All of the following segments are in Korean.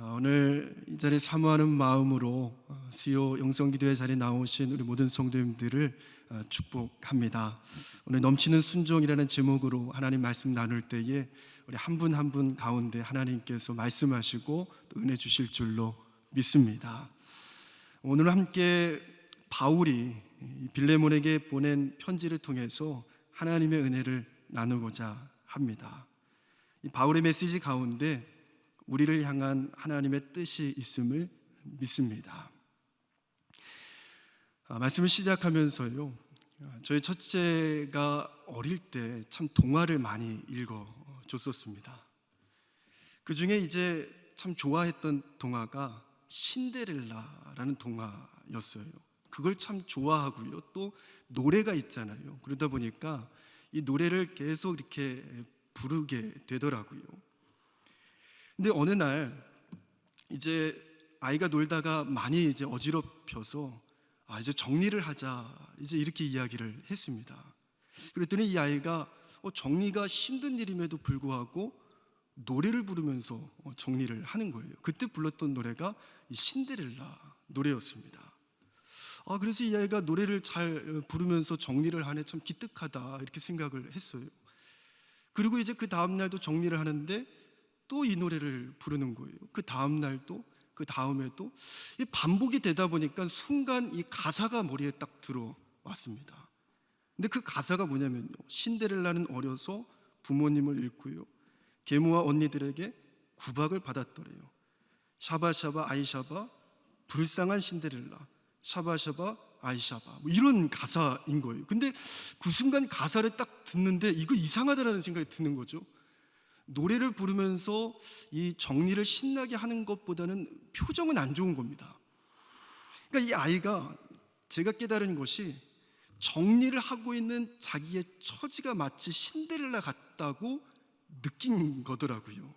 오늘 이 자리에 사모하는 마음으로 수요 영성기도회 자리에 나오신 우리 모든 성도님들을 축복합니다. 오늘 넘치는 순종이라는 제목으로 하나님 말씀 나눌 때에 우리 한 분 한 분 가운데 하나님께서 말씀하시고 또 은혜 주실 줄로 믿습니다. 오늘 함께 바울이 빌레몬에게 보낸 편지를 통해서 하나님의 은혜를 나누고자 합니다. 이 바울의 메시지 가운데 우리를 향한 하나님의 뜻이 있음을 믿습니다. 말씀을 시작하면서요, 저희 첫째가 어릴 때 참 동화를 많이 읽어줬었습니다. 그 중에 이제 참 좋아했던 동화가 신데렐라라는 동화였어요. 그걸 참 좋아하고요, 또 노래가 있잖아요. 그러다 보니까 이 노래를 계속 이렇게 부르게 되더라고요. 근데 어느 날 이제 아이가 놀다가 많이 이제 어지럽혀서 이제 정리를 하자, 이제 이렇게 이야기를 했습니다. 그랬더니 이 아이가 정리가 힘든 일임에도 불구하고 노래를 부르면서 정리를 하는 거예요. 그때 불렀던 노래가 이 신데렐라 노래였습니다. 그래서 이 아이가 노래를 잘 부르면서 정리를 하네, 참 기특하다, 이렇게 생각을 했어요. 그리고 이제 그 다음 날도 정리를 하는데 또 이 노래를 부르는 거예요. 그 다음 날도, 그 다음에도 반복이 되다 보니까 순간 이 가사가 머리에 딱 들어왔습니다. 근데 그 가사가 뭐냐면요, 신데렐라는 어려서 부모님을 잃고요, 계모와 언니들에게 구박을 받았더래요. 샤바샤바 아이샤바, 불쌍한 신데렐라, 샤바샤바 아이샤바, 뭐 이런 가사인 거예요. 근데 그 순간 가사를 딱 듣는데 이거 이상하다라는 생각이 드는 거죠. 노래를 부르면서 이 정리를 신나게 하는 것보다는 표정은 안 좋은 겁니다. 그러니까 이 아이가, 제가 깨달은 것이 정리를 하고 있는 자기의 처지가 마치 신데렐라 같다고 느낀 거더라고요.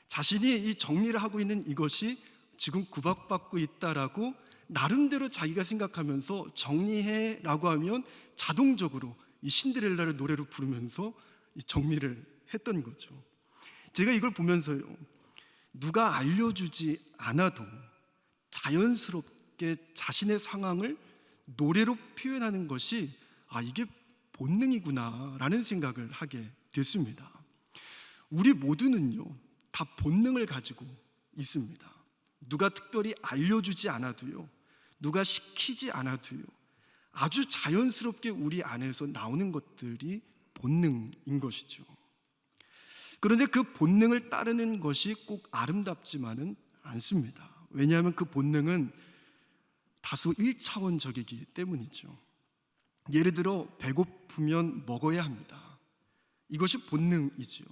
자신이 이 정리를 하고 있는 이것이 지금 구박받고 있다라고 나름대로 자기가 생각하면서 정리해라고 하면 자동적으로 이 신데렐라를 노래로 부르면서 이 정리를 했던 거죠. 제가 이걸 보면서요, 누가 알려주지 않아도 자연스럽게 자신의 상황을 노래로 표현하는 것이 이게 본능이구나 라는 생각을 하게 됐습니다. 우리 모두는요, 다 본능을 가지고 있습니다. 누가 특별히 알려주지 않아도요, 누가 시키지 않아도요, 아주 자연스럽게 우리 안에서 나오는 것들이 본능인 것이죠. 그런데 그 본능을 따르는 것이 꼭 아름답지만은 않습니다. 왜냐하면 그 본능은 다소 1차원적이기 때문이죠. 예를 들어 배고프면 먹어야 합니다. 이것이 본능이지요.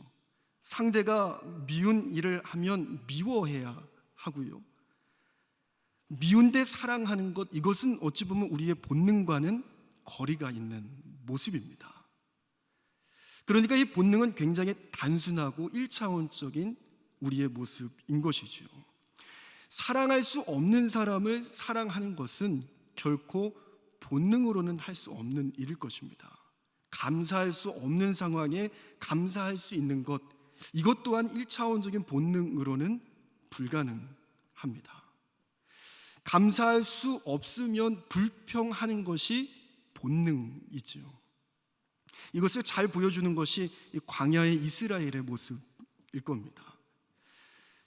상대가 미운 일을 하면 미워해야 하고요, 미운데 사랑하는 것, 이것은 어찌 보면 우리의 본능과는 거리가 있는 모습입니다. 그러니까 이 본능은 굉장히 단순하고 1차원적인 우리의 모습인 것이죠. 사랑할 수 없는 사람을 사랑하는 것은 결코 본능으로는 할 수 없는 일일 것입니다. 감사할 수 없는 상황에 감사할 수 있는 것, 이것 또한 1차원적인 본능으로는 불가능합니다. 감사할 수 없으면 불평하는 것이 본능이죠. 이것을 잘 보여주는 것이 이 광야의 이스라엘의 모습일 겁니다.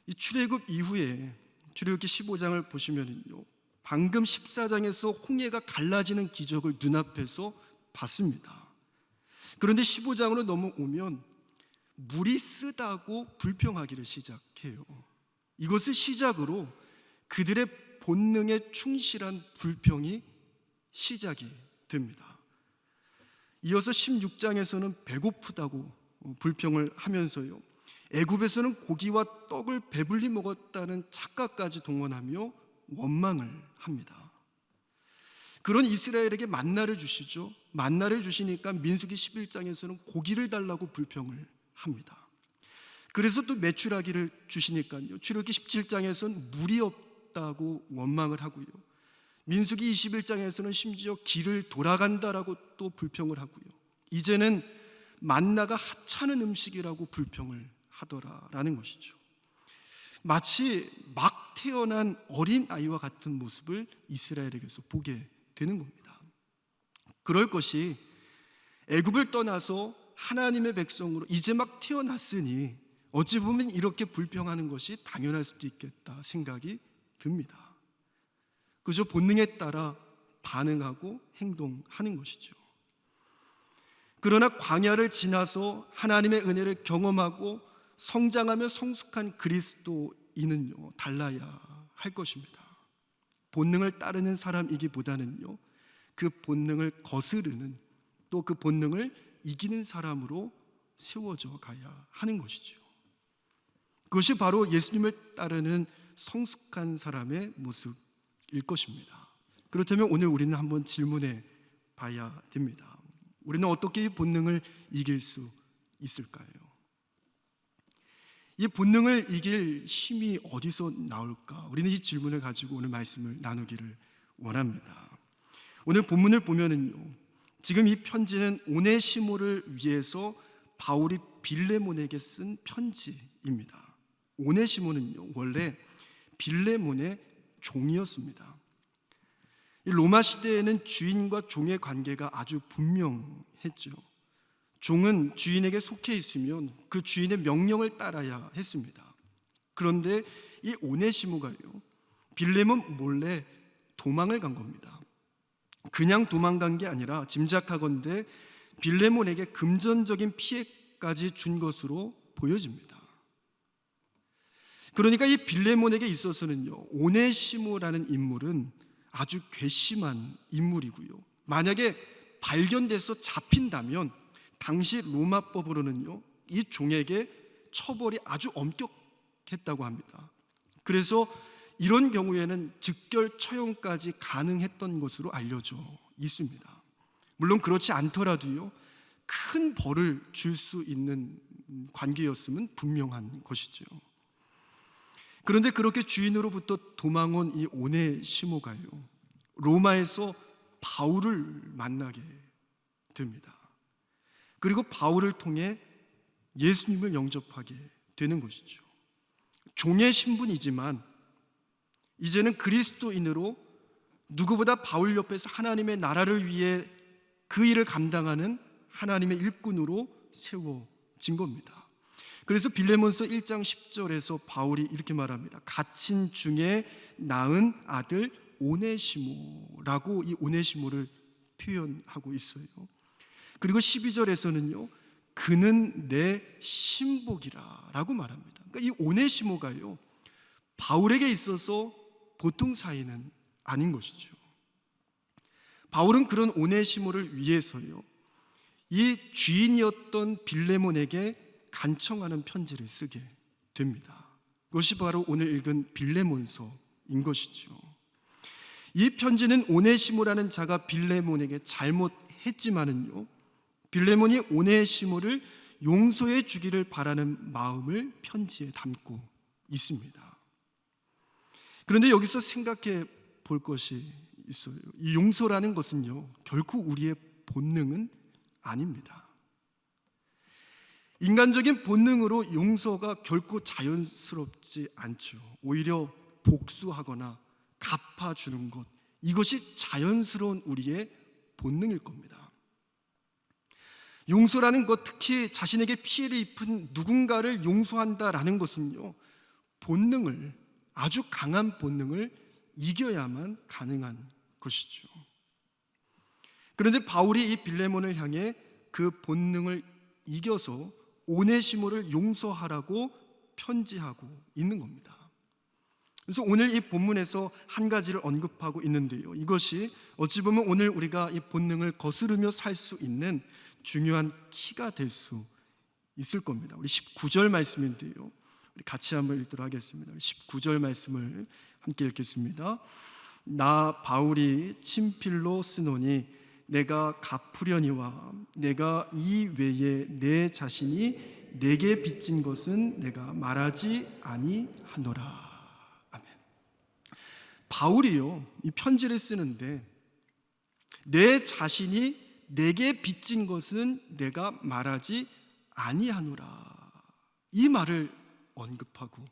이 출애굽 이후에 출애굽기 15장을 보시면요, 방금 14장에서 홍해가 갈라지는 기적을 눈앞에서 봤습니다. 그런데 15장으로 넘어오면 물이 쓰다고 불평하기를 시작해요. 이것을 시작으로 그들의 본능에 충실한 불평이 시작이 됩니다. 이어서 16장에서는 배고프다고 불평을 하면서요, 애굽에서는 고기와 떡을 배불리 먹었다는 착각까지 동원하며 원망을 합니다. 그런 이스라엘에게 만나를 주시죠. 만나를 주시니까 민수기 11장에서는 고기를 달라고 불평을 합니다. 그래서 또 메추라기를 주시니까요, 출애굽기 17장에서는 물이 없다고 원망을 하고요, 민수기 21장에서는 심지어 길을 돌아간다라고 또 불평을 하고요, 이제는 만나가 하찮은 음식이라고 불평을 하더라라는 것이죠. 마치 막 태어난 어린 아이와 같은 모습을 이스라엘에게서 보게 되는 겁니다. 그럴 것이 애굽을 떠나서 하나님의 백성으로 이제 막 태어났으니 어찌 보면 이렇게 불평하는 것이 당연할 수도 있겠다 생각이 듭니다. 그저 본능에 따라 반응하고 행동하는 것이죠. 그러나 광야를 지나서 하나님의 은혜를 경험하고 성장하며 성숙한 그리스도인은요, 달라야 할 것입니다. 본능을 따르는 사람이기보다는요, 그 본능을 거스르는, 또 그 본능을 이기는 사람으로 세워져 가야 하는 것이죠. 그것이 바로 예수님을 따르는 성숙한 사람의 모습일 것입니다. 그렇다면 오늘 우리는 한번 질문해 봐야 됩니다. 우리는 어떻게 이 본능을 이길 수 있을까요? 이 본능을 이길 힘이 어디서 나올까? 우리는 이 질문을 가지고 오늘 말씀을 나누기를 원합니다. 오늘 본문을 보면은요, 지금 이 편지는 오네시모를 위해서 바울이 빌레몬에게 쓴 편지입니다. 오네시모는요, 원래 빌레몬의 종이었습니다. 이 로마 시대에는 주인과 종의 관계가 아주 분명했죠. 종은 주인에게 속해 있으면 그 주인의 명령을 따라야 했습니다. 그런데 이 오네시모가요, 빌레몬 몰래 도망을 간 겁니다. 그냥 도망간 게 아니라 짐작하건대 빌레몬에게 금전적인 피해까지 준 것으로 보여집니다. 그러니까 이 빌레몬에게 있어서는요, 오네시모라는 인물은 아주 괘씸한 인물이고요, 만약에 발견돼서 잡힌다면 당시 로마법으로는요, 이 종에게 처벌이 아주 엄격했다고 합니다. 그래서 이런 경우에는 즉결 처형까지 가능했던 것으로 알려져 있습니다. 물론 그렇지 않더라도요, 큰 벌을 줄 수 있는 관계였음은 분명한 것이죠. 그런데 그렇게 주인으로부터 도망온 이 오네시모가요, 로마에서 바울을 만나게 됩니다. 그리고 바울을 통해 예수님을 영접하게 되는 것이죠. 종의 신분이지만 이제는 그리스도인으로 누구보다 바울 옆에서 하나님의 나라를 위해 그 일을 감당하는 하나님의 일꾼으로 세워진 겁니다. 그래서 빌레몬서 1장 10절에서 바울이 이렇게 말합니다. 갇힌 중에 낳은 아들 오네시모라고 이 오네시모를 표현하고 있어요. 그리고 12절에서는요, 그는 내 신복이라라고 말합니다. 그러니까 이 오네시모가요, 바울에게 있어서 보통 사이는 아닌 것이죠. 바울은 그런 오네시모를 위해서요, 이 주인이었던 빌레몬에게 간청하는 편지를 쓰게 됩니다. 그것이 바로 오늘 읽은 빌레몬서인 것이죠. 이 편지는 오네시모라는 자가 빌레몬에게 잘못했지만은요, 빌레몬이 오네시모를 용서해 주기를 바라는 마음을 편지에 담고 있습니다. 그런데 여기서 생각해 볼 것이 있어요. 이 용서라는 것은요, 결코 우리의 본능은 아닙니다. 인간적인 본능으로 용서가 결코 자연스럽지 않죠. 오히려 복수하거나 갚아주는 것, 이것이 자연스러운 우리의 본능일 겁니다. 용서라는 것, 특히 자신에게 피해를 입힌 누군가를 용서한다라는 것은요, 본능을, 아주 강한 본능을 이겨야만 가능한 것이죠. 그런데 바울이 이 빌레몬을 향해 그 본능을 이겨서 오네시모를 용서하라고 편지하고 있는 겁니다. 그래서 오늘 이 본문에서 한 가지를 언급하고 있는데요, 이것이 어찌 보면 오늘 우리가 이 본능을 거스르며 살 수 있는 중요한 키가 될 수 있을 겁니다. 우리 19절 말씀인데요, 우리 같이 한번 읽도록 하겠습니다. 19절 말씀을 함께 읽겠습니다. 나 바울이 친필로 쓰노니 내가 갚으려니와 내가 이 외에 내 자신이 내게 빚진 것은 내가 말하지 아니하노라. 아멘. 바울이요, 이 편지를 쓰는데 내 자신이 내게 빚진 것은 내가 말하지 아니하노라, 이 말을 언급하고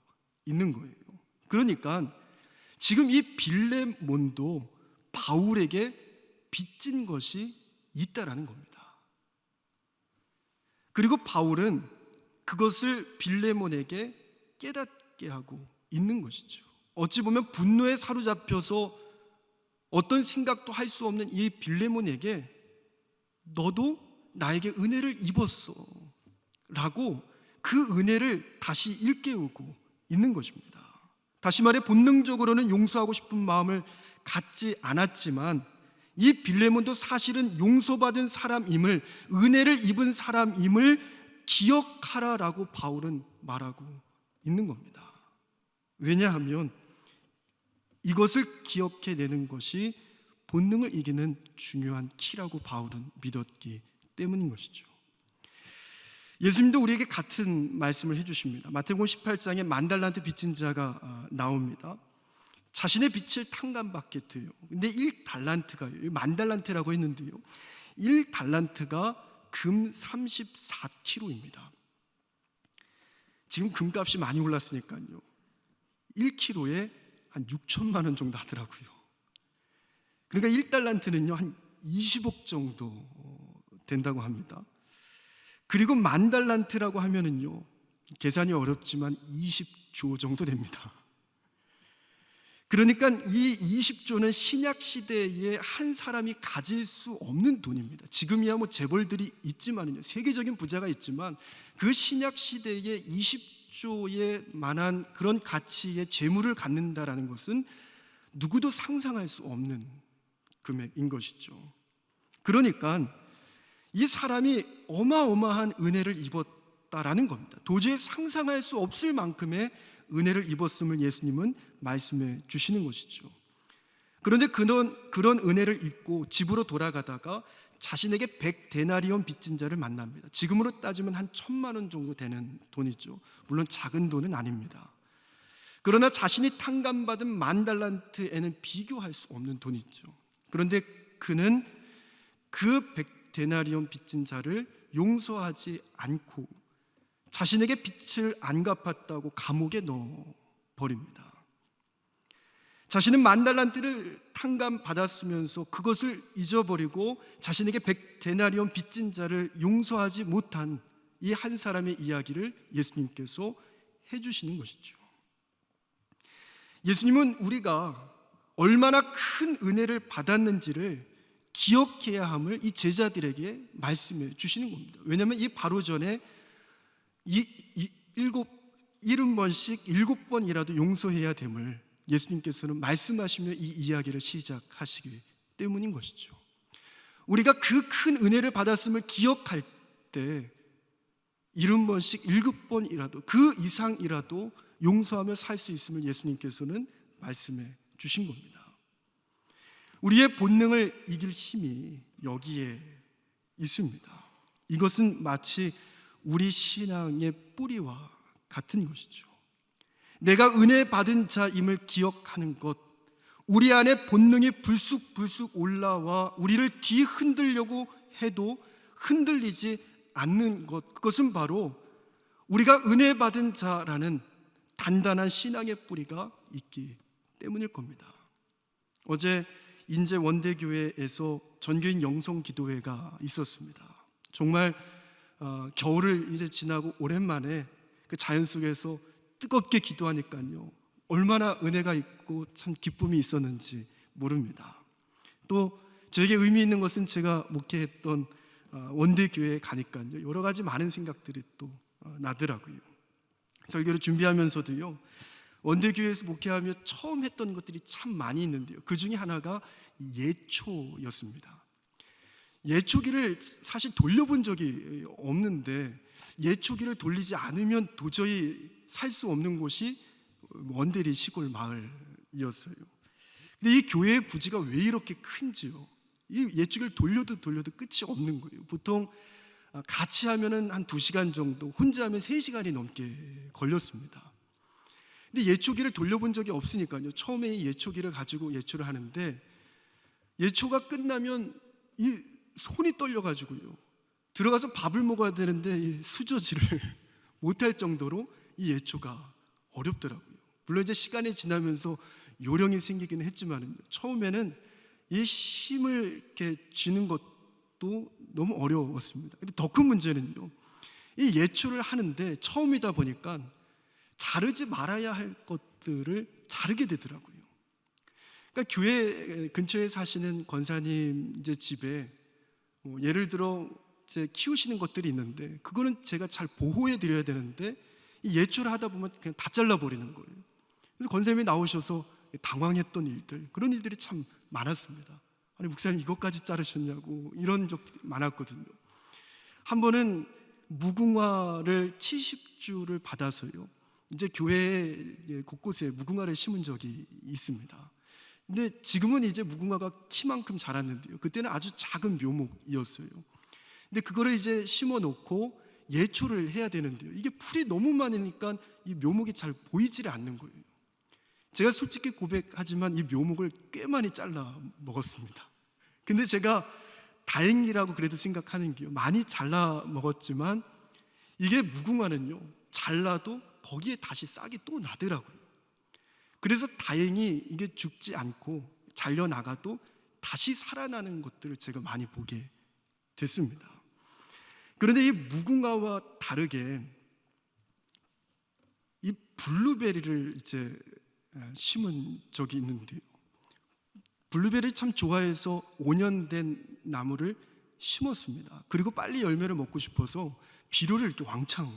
있는 거예요. 그러니까 지금 이 빌레몬도 바울에게 빚진 것이 있다라는 겁니다. 그리고 바울은 그것을 빌레몬에게 깨닫게 하고 있는 것이죠. 어찌 보면 분노에 사로잡혀서 어떤 생각도 할 수 없는 이 빌레몬에게 너도 나에게 은혜를 입었어 라고 그 은혜를 다시 일깨우고 있는 것입니다. 다시 말해 본능적으로는 용서하고 싶은 마음을 갖지 않았지만 이 빌레몬도 사실은 용서받은 사람임을, 은혜를 입은 사람임을 기억하라라고 바울은 말하고 있는 겁니다. 왜냐하면 이것을 기억해내는 것이 본능을 이기는 중요한 키라고 바울은 믿었기 때문인 것이죠. 예수님도 우리에게 같은 말씀을 해주십니다. 마태복음 18장에 만달란트 빚진 자가 나옵니다. 자신의 빚을 탕감받게 돼요. 근데 1달란트가, 만달란트라고 했는데요, 1달란트가 금 34kg입니다. 지금 금값이 많이 올랐으니까요 1kg에 한 6천만 원 정도 하더라고요. 그러니까 1달란트는요 한 20억 정도 된다고 합니다. 그리고 만달란트라고 하면은요 계산이 어렵지만 20조 정도 됩니다. 그러니까 이 20조는 신약 시대에 한 사람이 가질 수 없는 돈입니다. 지금이야 뭐 재벌들이 있지만요, 세계적인 부자가 있지만 그 신약 시대에 20조에 만한 그런 가치의 재물을 갖는다라는 것은 누구도 상상할 수 없는 금액인 것이죠. 그러니까 이 사람이 어마어마한 은혜를 입었다라는 겁니다. 도저히 상상할 수 없을 만큼의 은혜를 입었음을 예수님은 말씀해 주시는 것이죠. 그런데 그런 은혜를 입고 집으로 돌아가다가 자신에게 100데나리온 빚진 자를 만납니다. 지금으로 따지면 한 1,000만 원 정도 되는 돈이죠. 물론 작은 돈은 아닙니다. 그러나 자신이 탕감받은 만달란트에는 비교할 수 없는 돈이죠. 그런데 그는 그 100데나리온 빚진 자를 용서하지 않고 자신에게 빚을 안 갚았다고 감옥에 넣어버립니다. 자신은 만달란트를 탕감받았으면서 그것을 잊어버리고 자신에게 100데나리온 빚진 자를 용서하지 못한 이 한 사람의 이야기를 예수님께서 해주시는 것이죠. 예수님은 우리가 얼마나 큰 은혜를 받았는지를 기억해야 함을 이 제자들에게 말씀해 주시는 겁니다. 왜냐하면 이 바로 전에 70번씩 7번이라도 용서해야 됨을 예수님께서는 말씀하시며 이 이야기를 시작하시기 때문인 것이죠. 우리가 그 큰 은혜를 받았음을 기억할 때 70번씩 7번이라도 그 이상이라도 용서하며 살 수 있음을 예수님께서는 말씀해 주신 겁니다. 우리의 본능을 이길 힘이 여기에 있습니다. 이것은 마치 우리 신앙의 뿌리와 같은 것이죠. 내가 은혜 받은 자임을 기억하는 것, 우리 안에 본능이 불쑥불쑥 올라와 우리를 뒤흔들려고 해도 흔들리지 않는 것, 그것은 바로 우리가 은혜 받은 자라는 단단한 신앙의 뿌리가 있기 때문일 겁니다. 어제 인제 원대교회에서 전교인 영성기도회가 있었습니다. 정말 겨울을 이제 지나고 오랜만에 그 자연 속에서 뜨겁게 기도하니까요 얼마나 은혜가 있고 참 기쁨이 있었는지 모릅니다. 또 저에게 의미 있는 것은 제가 목회했던 원대교회에 가니까요 여러 가지 많은 생각들이 또 나더라고요. 설교를 준비하면서도요 원대교회에서 목회하며 처음 했던 것들이 참 많이 있는데요, 그 중에 하나가 예초였습니다. 예초기를 사실 돌려본 적이 없는데 예초기를 돌리지 않으면 도저히 살 수 없는 곳이 원대리 시골 마을이었어요. 근데 이 교회의 부지가 왜 이렇게 큰지요, 이 예초기를 돌려도 끝이 없는 거예요. 보통 같이 하면은 한 2시간 정도, 혼자 하면 3시간이 넘게 걸렸습니다. 근데 예초기를 돌려본 적이 없으니까요 처음에 이 예초기를 가지고 예초를 하는데 예초가 끝나면 이 손이 떨려가지고요 들어가서 밥을 먹어야 되는데 이 수저질을 못할 정도로 이 예초가 어렵더라고요. 물론 이제 시간이 지나면서 요령이 생기긴 했지만 처음에는 이 힘을 이렇게 쥐는 것도 너무 어려웠습니다. 근데 더 큰 문제는요, 이 예초를 하는데 처음이다 보니까 자르지 말아야 할 것들을 자르게 되더라고요. 그러니까 교회 근처에 사시는 권사님 이제 집에 예를 들어 이제 키우시는 것들이 있는데 그거는 제가 잘 보호해 드려야 되는데 이 예초를 하다 보면 그냥 다 잘라 버리는 거예요. 그래서 권사님이 나오셔서 당황했던 일들, 그런 일들이 참 많았습니다. 아니 목사님 이것까지 자르셨냐고, 이런 적이 많았거든요. 한 번은 무궁화를 70주를 받아서요, 이제 교회 곳곳에 무궁화를 심은 적이 있습니다. 근데 지금은 이제 무궁화가 키만큼 자랐는데요, 그때는 아주 작은 묘목이었어요. 근데 그거를 이제 심어 놓고 예초를 해야 되는데요, 이게 풀이 너무 많으니까 이 묘목이 잘 보이지를 않는 거예요. 제가 솔직히 고백하지만 이 묘목을 꽤 많이 잘라 먹었습니다. 근데 제가 다행이라고 그래도 생각하는 게요, 많이 잘라 먹었지만 이게 무궁화는요, 잘라도 거기에 다시 싹이 또 나더라고요. 그래서 다행히 이게 죽지 않고 잘려 나가도 다시 살아나는 것들을 제가 많이 보게 됐습니다. 그런데 이 무궁화와 다르게 이 블루베리를 이제 심은 적이 있는데요, 블루베리를 참 좋아해서 5년 된 나무를 심었습니다. 그리고 빨리 열매를 먹고 싶어서 비료를 이렇게 왕창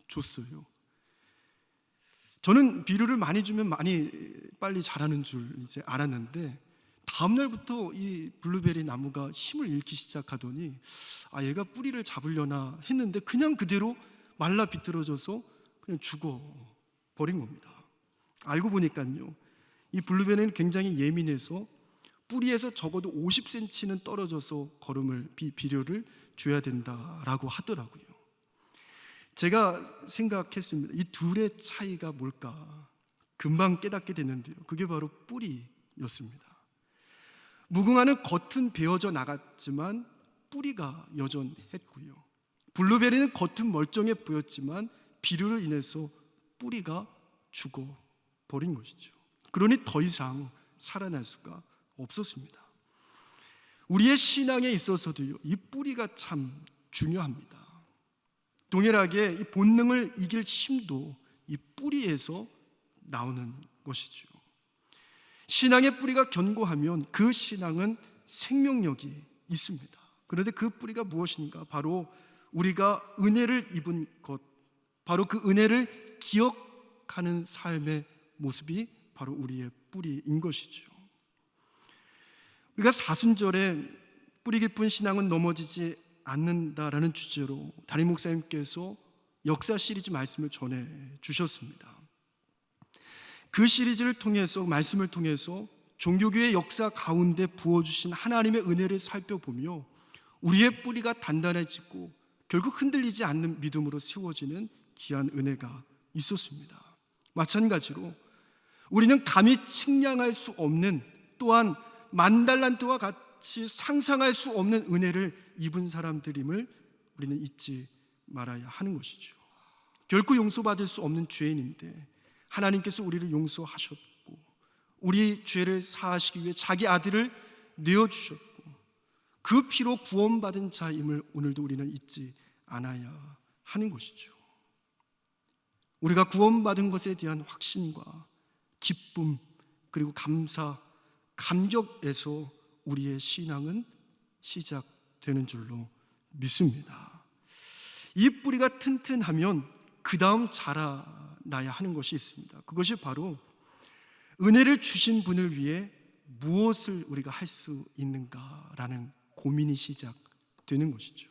줬어요. 저는 비료를 많이 주면 많이 빨리 자라는 줄 이제 알았는데 다음 날부터 이 블루베리 나무가 힘을 잃기 시작하더니 얘가 뿌리를 잡으려나 했는데 그냥 그대로 말라 비틀어져서 그냥 죽어 버린 겁니다. 알고 보니까요, 이 블루베리는 굉장히 예민해서 뿌리에서 적어도 50cm는 떨어져서 거름을 비료를 줘야 된다라고 하더라고요. 제가 생각했습니다. 이 둘의 차이가 뭘까? 금방 깨닫게 됐는데요, 그게 바로 뿌리였습니다. 무궁화는 겉은 베어져 나갔지만 뿌리가 여전했고요, 블루베리는 겉은 멀쩡해 보였지만 비료로 인해서 뿌리가 죽어버린 것이죠. 그러니 더 이상 살아날 수가 없었습니다. 우리의 신앙에 있어서도요, 이 뿌리가 참 중요합니다. 동일하게 이 본능을 이길 힘도 이 뿌리에서 나오는 것이죠. 신앙의 뿌리가 견고하면 그 신앙은 생명력이 있습니다. 그런데 그 뿌리가 무엇인가? 바로 우리가 은혜를 입은 것, 바로 그 은혜를 기억하는 삶의 모습이 바로 우리의 뿌리인 것이죠. 우리가 사순절에 뿌리 깊은 신앙은 넘어지지 않는다라는 주제로 담임 목사님께서 역사 시리즈 말씀을 전해 주셨습니다. 그 시리즈를 통해서, 말씀을 통해서 종교교회 역사 가운데 부어주신 하나님의 은혜를 살펴보며 우리의 뿌리가 단단해지고 결국 흔들리지 않는 믿음으로 세워지는 귀한 은혜가 있었습니다. 마찬가지로 우리는 감히 측량할 수 없는, 또한 만달란트와 같이 상상할 수 없는 은혜를 입은 사람들임을 우리는 잊지 말아야 하는 것이죠. 결코 용서받을 수 없는 죄인인데 하나님께서 우리를 용서하셨고 우리 죄를 사하시기 위해 자기 아들을 내어주셨고 그 피로 구원받은 자임을 오늘도 우리는 잊지 않아야 하는 것이죠. 우리가 구원받은 것에 대한 확신과 기쁨, 그리고 감사, 감격에서 우리의 신앙은 시작되는 줄로 믿습니다. 이 뿌리가 튼튼하면 그 다음 자라나야 하는 것이 있습니다. 그것이 바로 은혜를 주신 분을 위해 무엇을 우리가 할 수 있는가라는 고민이 시작되는 것이죠.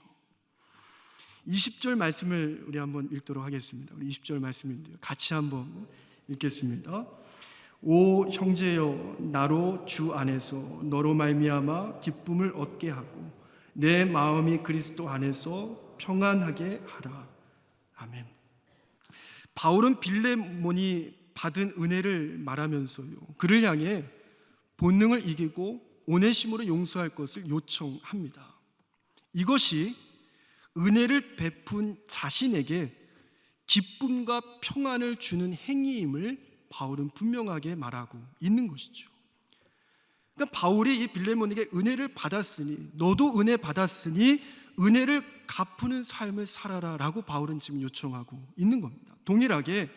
20절 말씀을 우리 한번 읽도록 하겠습니다. 우리 20절 말씀인데요, 같이 한번 읽겠습니다. 오 형제여, 나로 주 안에서 너로 말미암아 기쁨을 얻게 하고 내 마음이 그리스도 안에서 평안하게 하라. 아멘. 바울은 빌레몬이 받은 은혜를 말하면서요, 그를 향해 본능을 이기고 오네시모를 용서할 것을 요청합니다. 이것이 은혜를 베푼 자신에게 기쁨과 평안을 주는 행위임을 바울은 분명하게 말하고 있는 것이죠. 그러니까 바울이 이 빌레몬에게 은혜를 받았으니, 너도 은혜 받았으니 은혜를 갚는 삶을 살아라라고 바울은 지금 요청하고 있는 겁니다. 동일하게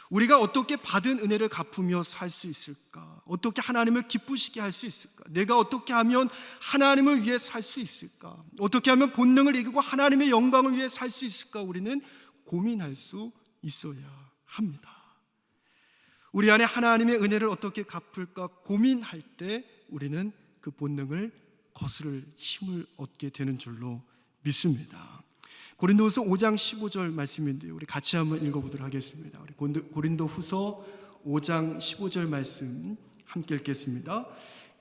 우리가 어떻게 받은 은혜를 갚으며 살 수 있을까? 어떻게 하나님을 기쁘시게 할 수 있을까? 내가 어떻게 하면 하나님을 위해 살 수 있을까? 어떻게 하면 본능을 이기고 하나님의 영광을 위해 살 수 있을까? 우리는 고민할 수 있어야 합니다. 우리 안에 하나님의 은혜를 어떻게 갚을까 고민할 때 우리는 그 본능을 거스를 힘을 얻게 되는 줄로 믿습니다. 고린도후서 5장 15절 말씀인데요, 우리 같이 한번 읽어보도록 하겠습니다. 우리 고린도후서 5장 15절 말씀 함께 읽겠습니다.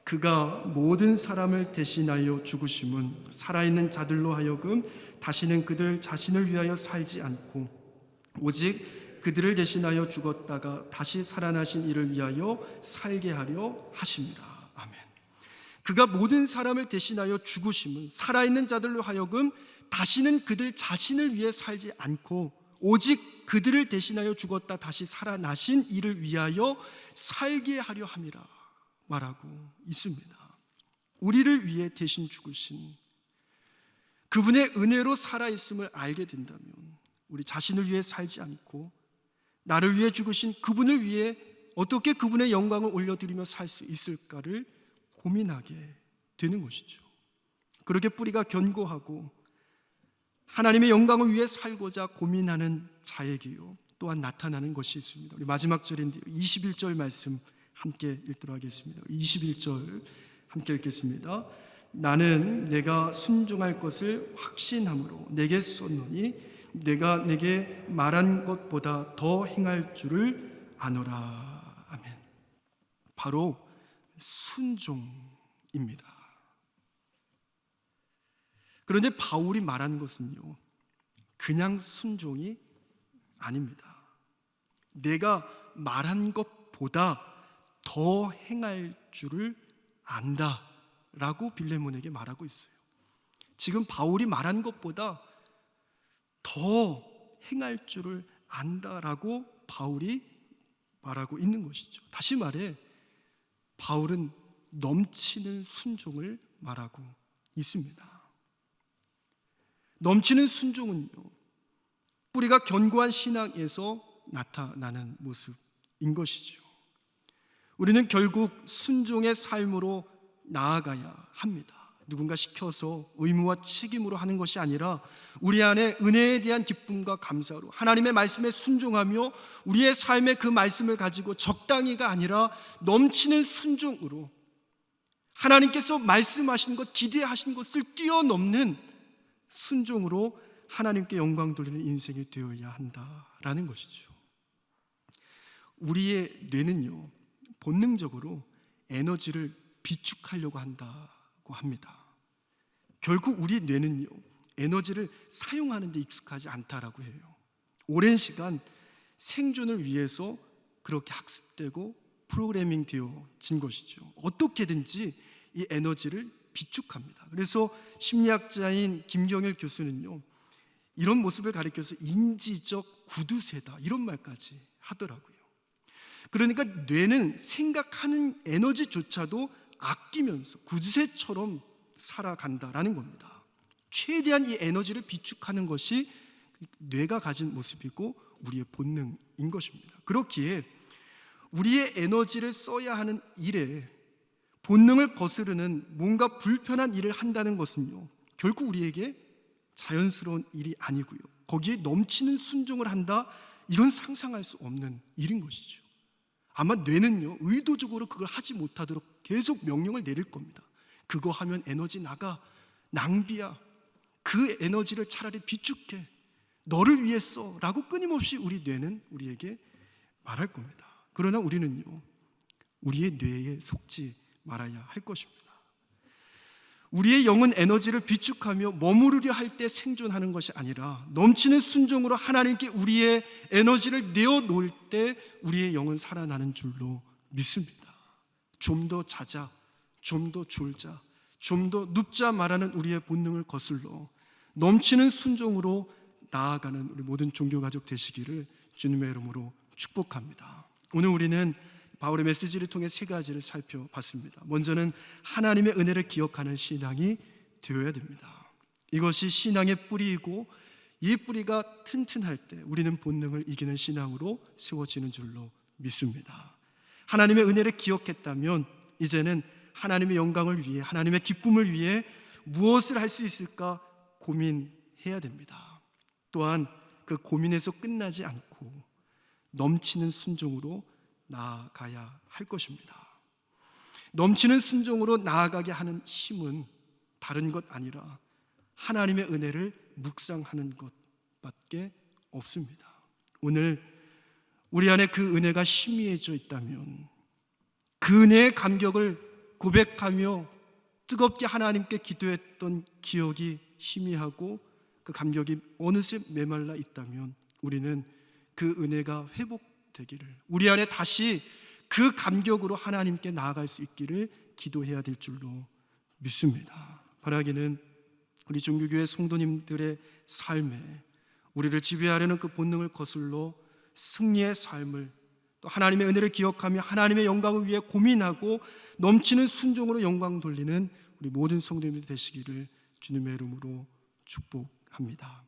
그가 모든 사람을 대신하여 죽으심은 살아있는 자들로 하여금 다시는 그들 자신을 위하여 살지 않고 오직 그들을 대신하여 죽었다가 다시 살아나신 이를 위하여 살게 하려 하심이라. 아멘. 그가 모든 사람을 대신하여 죽으심은 살아있는 자들로 하여금 다시는 그들 자신을 위해 살지 않고 오직 그들을 대신하여 죽었다 다시 살아나신 이를 위하여 살게 하려 함이라 말하고 있습니다. 우리를 위해 대신 죽으신 그분의 은혜로 살아있음을 알게 된다면 우리 자신을 위해 살지 않고 나를 위해 죽으신 그분을 위해 어떻게 그분의 영광을 올려드리며 살 수 있을까를 고민하게 되는 것이죠. 그렇게 뿌리가 견고하고 하나님의 영광을 위해 살고자 고민하는 자에게요 또한 나타나는 것이 있습니다. 우리 마지막 절인데요, 21절 말씀 함께 읽도록 하겠습니다. 21절 함께 읽겠습니다. 나는 내가 순종할 것을 확신함으로 내게 쏟노니 내가 내게 말한 것보다 더 행할 줄을 아노라. 아멘. 바로 순종입니다. 그런데 바울이 말한 것은요, 그냥 순종이 아닙니다. 내가 말한 것보다 더 행할 줄을 안다 라고 빌레몬에게 말하고 있어요. 지금 바울이 말한 것보다 더 행할 줄을 안다라고 바울이 말하고 있는 것이죠. 다시 말해 바울은 넘치는 순종을 말하고 있습니다. 넘치는 순종은요, 뿌리가 견고한 신앙에서 나타나는 모습인 것이죠. 우리는 결국 순종의 삶으로 나아가야 합니다. 누군가 시켜서 의무와 책임으로 하는 것이 아니라 우리 안에 은혜에 대한 기쁨과 감사로 하나님의 말씀에 순종하며 우리의 삶에 그 말씀을 가지고 적당히가 아니라 넘치는 순종으로 하나님께서 말씀하신 것, 기대하신 것을 뛰어넘는 순종으로 하나님께 영광 돌리는 인생이 되어야 한다라는 것이죠. 우리의 뇌는요, 본능적으로 에너지를 비축하려고 한다고 합니다. 결국 우리 뇌는요, 에너지를 사용하는 데 익숙하지 않다라고 해요. 오랜 시간 생존을 위해서 그렇게 학습되고 프로그래밍 되어진 것이죠. 어떻게든지 이 에너지를 비축합니다. 그래서 심리학자인 김경일 교수는요, 이런 모습을 가리켜서 인지적 구두쇠다 이런 말까지 하더라고요. 그러니까 뇌는 생각하는 에너지조차도 아끼면서 구두쇠처럼 살아간다라는 겁니다. 최대한 이 에너지를 비축하는 것이 뇌가 가진 모습이고 우리의 본능인 것입니다. 그렇기에 우리의 에너지를 써야 하는 일에 본능을 거스르는 뭔가 불편한 일을 한다는 것은요, 결국 우리에게 자연스러운 일이 아니고요, 거기에 넘치는 순종을 한다, 이건 상상할 수 없는 일인 것이죠. 아마 뇌는요, 의도적으로 그걸 하지 못하도록 계속 명령을 내릴 겁니다. 그거 하면 에너지 나가, 낭비야, 그 에너지를 차라리 비축해, 너를 위해 써 라고 끊임없이 우리 뇌는 우리에게 말할 겁니다. 그러나 우리는요, 우리의 뇌에 속지 말아야 할 것입니다. 우리의 영은 에너지를 비축하며 머무르려 할 때 생존하는 것이 아니라 넘치는 순종으로 하나님께 우리의 에너지를 내어놓을 때 우리의 영은 살아나는 줄로 믿습니다. 좀 더 자자, 좀 더 졸자, 좀 더 눕자 말하는 우리의 본능을 거슬러 넘치는 순종으로 나아가는 우리 모든 종교가족 되시기를 주님의 이름으로 축복합니다. 오늘 우리는 바울의 메시지를 통해 세 가지를 살펴봤습니다. 먼저는 하나님의 은혜를 기억하는 신앙이 되어야 됩니다. 이것이 신앙의 뿌리이고 이 뿌리가 튼튼할 때 우리는 본능을 이기는 신앙으로 세워지는 줄로 믿습니다. 하나님의 은혜를 기억했다면 이제는 하나님의 영광을 위해, 하나님의 기쁨을 위해 무엇을 할 수 있을까 고민해야 됩니다. 또한 그 고민에서 끝나지 않고 넘치는 순종으로 나아가야 할 것입니다. 넘치는 순종으로 나아가게 하는 힘은 다른 것 아니라 하나님의 은혜를 묵상하는 것밖에 없습니다. 오늘 우리 안에 그 은혜가 희미해져 있다면 그 은혜의 감격을 고백하며 뜨겁게 하나님께 기도했던 기억이 희미하고 그 감격이 어느새 메말라 있다면 우리는 그 은혜가 회복되기를, 우리 안에 다시 그 감격으로 하나님께 나아갈 수 있기를 기도해야 될 줄로 믿습니다. 바라기는 우리 종교교회 성도님들의 삶에 우리를 지배하려는 그 본능을 거슬러 승리의 삶을, 또 하나님의 은혜를 기억하며 하나님의 영광을 위해 고민하고 넘치는 순종으로 영광 돌리는 우리 모든 성도님들 되시기를 주님의 이름으로 축복합니다.